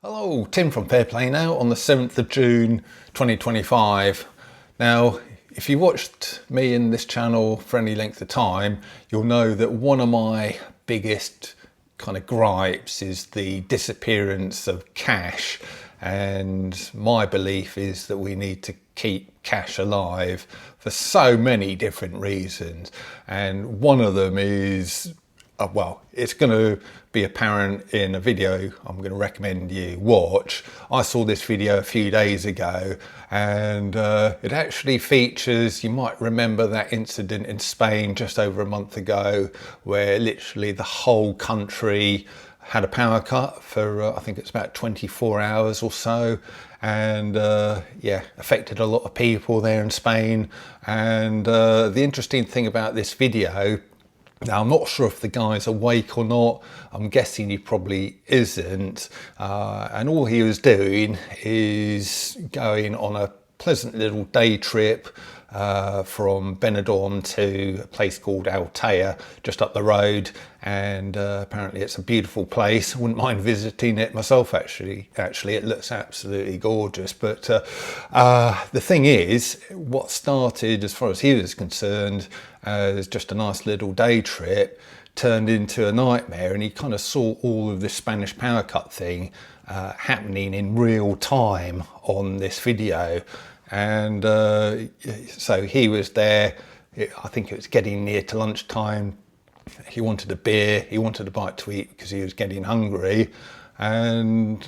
Hello, Tim from Fair Play now on the 7th of June 2025. Now, if you watched me in this channel for any length of time, you'll know that one of my biggest kind of gripes is the disappearance of cash, and my belief is that we need to keep cash alive for so many different reasons, and one of them is well, it's going to be apparent in a video I'm going to recommend you watch. I saw this video a few days ago, and it actually features, you might remember that incident in Spain just over a month ago where literally the whole country had a power cut for I think it's about 24 hours or so, and yeah, affected a lot of people there in Spain. And the interesting thing about this video, now, I'm not sure if the guy's awake or not. I'm guessing he probably isn't. And all he was doing is going on a pleasant little day trip from Benidorm to a place called Altea, just up the road. And apparently it's a beautiful place. I wouldn't mind visiting it myself, actually. Actually, it looks absolutely gorgeous. But the thing is, what started, as far as he was concerned, as just a nice little day trip, turned into a nightmare, and he kind of saw all of this Spanish power cut thing happening in real time on this video. And so he was there, I think it was getting near to lunchtime. He wanted a beer, he wanted a bite to eat because he was getting hungry. And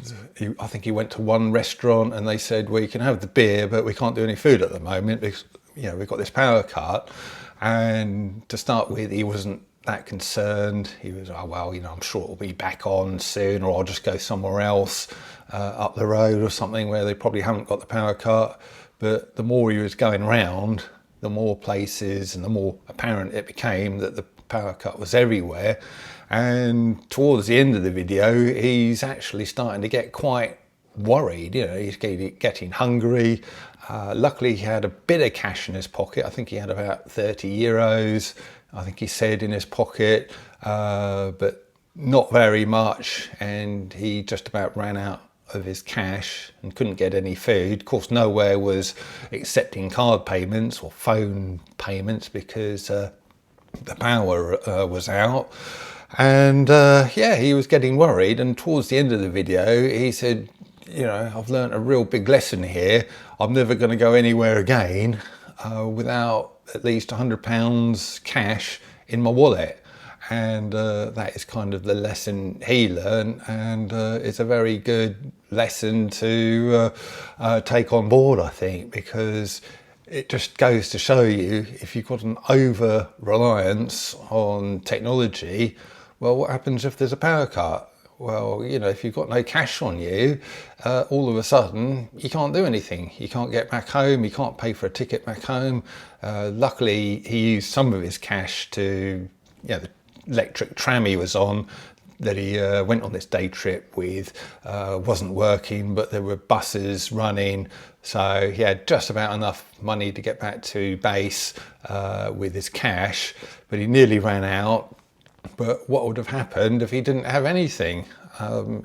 I think he went to one restaurant and they said, well, you can have the beer, but we can't do any food at the moment because, you know, we've got this power cut. And to start with, he wasn't that concerned. He was, oh, well, you know, I'm sure it'll be back on soon, or I'll just go somewhere else up the road or something where they probably haven't got the power cut. But the more he was going around, the more places and the more apparent it became that the power cut was everywhere. And towards the end of the video, he's actually starting to get quite worried. You know, he's getting hungry. Luckily, he had a bit of cash in his pocket. I think he had about 30 euros, I think he said, in his pocket, but not very much. And he just about ran out of his cash and couldn't get any food. Of course, nowhere was accepting card payments or phone payments because the power was out. And yeah, he was getting worried. And towards the end of the video, he said, you know, I've learned a real big lesson here. I'm never going to go anywhere again without at least £100 cash in my wallet. And that is kind of the lesson he learned, and it's a very good lesson to take on board, I think, because it just goes to show you, if you've got an over reliance on technology, well, what happens if there's a power cut? Well, you know, if you've got no cash on you, all of a sudden you can't do anything. You can't get back home, you can't pay for a ticket back home. Luckily, he used some of his cash to, you know, the electric tram he was on, that he went on this day trip with, wasn't working, but there were buses running, so he had just about enough money to get back to base with his cash, but he nearly ran out. But what would have happened if he didn't have anything?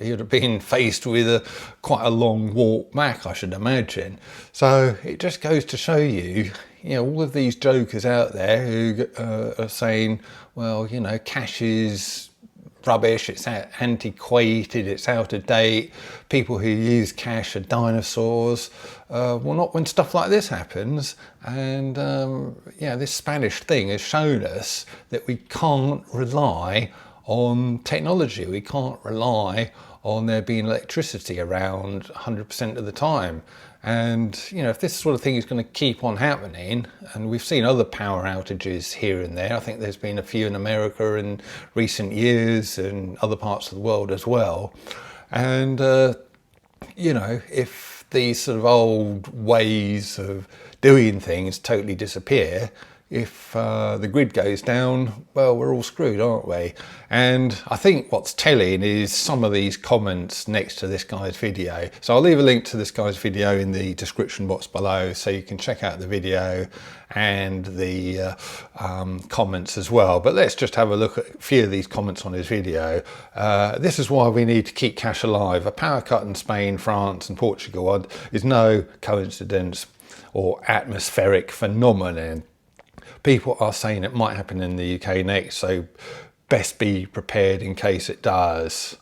He would have been faced with quite a long walk back, I should imagine. So it just goes to show you, you know, all of these jokers out there who are saying, well, you know, cash is rubbish, it's antiquated, it's out of date, people who use cash are dinosaurs. Well, not when stuff like this happens. And yeah, this Spanish thing has shown us that we can't rely on technology. We can't rely on there being electricity around 100% of the time. And, you know, if this sort of thing is going to keep on happening, and we've seen other power outages here and there, I think there's been a few in America in recent years and other parts of the world as well. And, you know, if these sort of old ways of doing things totally disappear, if the grid goes down, well, we're all screwed, aren't we? And I think what's telling is some of these comments next to this guy's video. So I'll leave a link to this guy's video in the description box below, so you can check out the video and the comments as well. But let's just have a look at a few of these comments on his video. This is why we need to keep cash alive. A power cut in Spain, France and Portugal is no coincidence or atmospheric phenomenon. People are saying it might happen in the UK next, so best be prepared in case it does.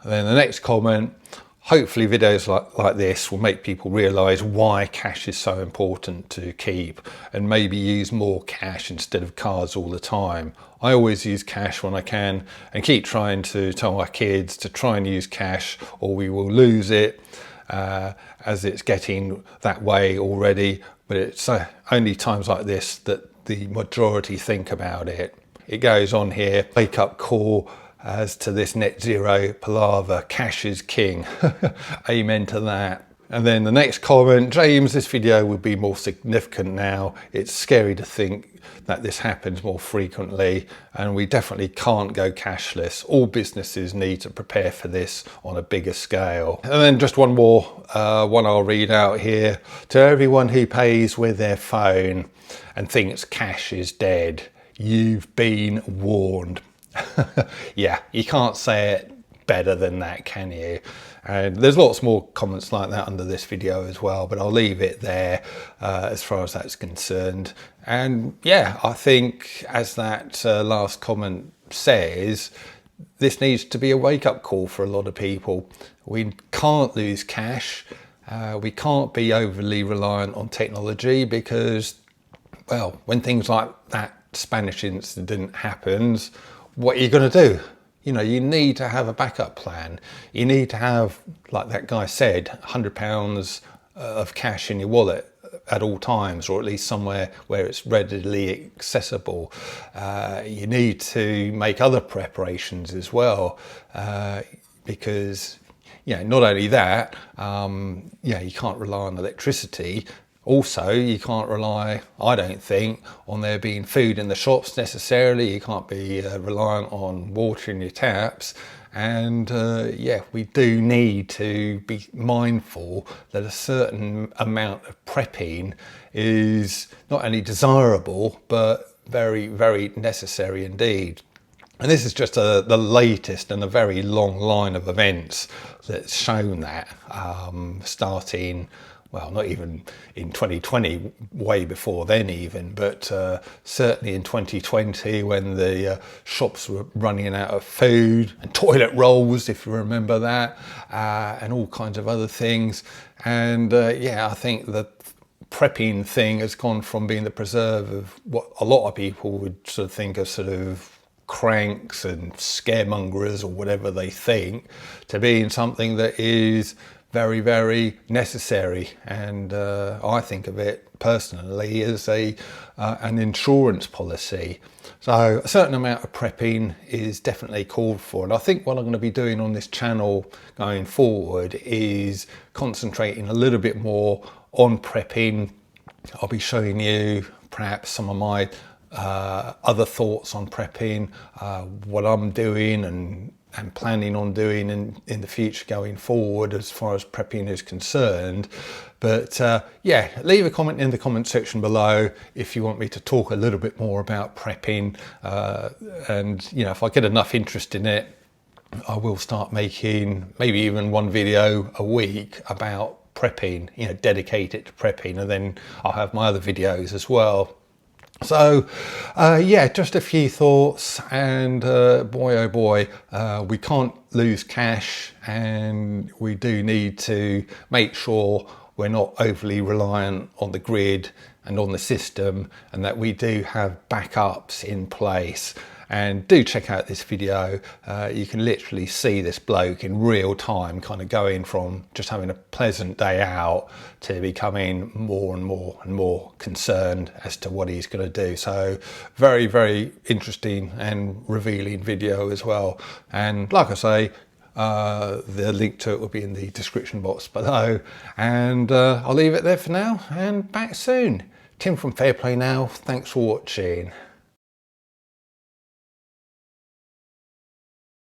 And then the next comment, hopefully videos like this will make people realise why cash is so important to keep and maybe use more cash instead of cards all the time. I always use cash when I can and keep trying to tell my kids to try and use cash or we will lose it, as it's getting that way already. But it's only times like this that the majority think about it. It goes on here, wake up call as to this net zero palaver, cash is king. Amen to that. And then the next comment, James, this video will be more significant now. It's scary to think that this happens more frequently and we definitely can't go cashless. All businesses need to prepare for this on a bigger scale. And then just one more one I'll read out here. To everyone who pays with their phone and thinks cash is dead, you've been warned. Yeah, you can't say it better than that, can you? And there's lots more comments like that under this video as well, but I'll leave it there as far as that's concerned. And yeah, I think as that last comment says, this needs to be a wake-up call for a lot of people. We can't lose cash. We can't be overly reliant on technology because, well, when things like that Spanish incident happens, what are you going to do? You know, you need to have a backup plan. You need to have, like that guy said, £100 of cash in your wallet at all times, or at least somewhere where it's readily accessible. You need to make other preparations as well, because, you know, not only that, yeah, you can't rely on electricity. Also, you can't rely, I don't think, on there being food in the shops necessarily. You can't be reliant on water in your taps. And yeah, we do need to be mindful that a certain amount of prepping is not only desirable, but very, very necessary indeed. And this is just the latest in a very long line of events that's shown that, starting, well, not even in 2020, way before then even, but certainly in 2020 when the shops were running out of food and toilet rolls, if you remember that, and all kinds of other things. And yeah, I think the prepping thing has gone from being the preserve of what a lot of people would sort of think of sort of cranks and scaremongers or whatever they think, to being something that is very, very necessary. And I think of it personally as an insurance policy. So a certain amount of prepping is definitely called for. And I think what I'm going to be doing on this channel going forward is concentrating a little bit more on prepping. I'll be showing you perhaps some of my other thoughts on prepping, what I'm doing and planning on doing in the future going forward as far as prepping is concerned. But yeah, leave a comment in the comment section below if you want me to talk a little bit more about prepping, and you know, if I get enough interest in it, I will start making maybe even one video a week about prepping, you know, dedicated to prepping, and then I'll have my other videos as well. So yeah, just a few thoughts, and boy oh boy, we can't lose cash, and we do need to make sure we're not overly reliant on the grid and on the system, and that we do have backups in place. And do check out this video. You can literally see this bloke in real time kind of going from just having a pleasant day out to becoming more and more and more concerned as to what he's going to do. So very, very interesting and revealing video as well. And like I say, the link to it will be in the description box below. And I'll leave it there for now and back soon. Tim from Fair Play Now, thanks for watching.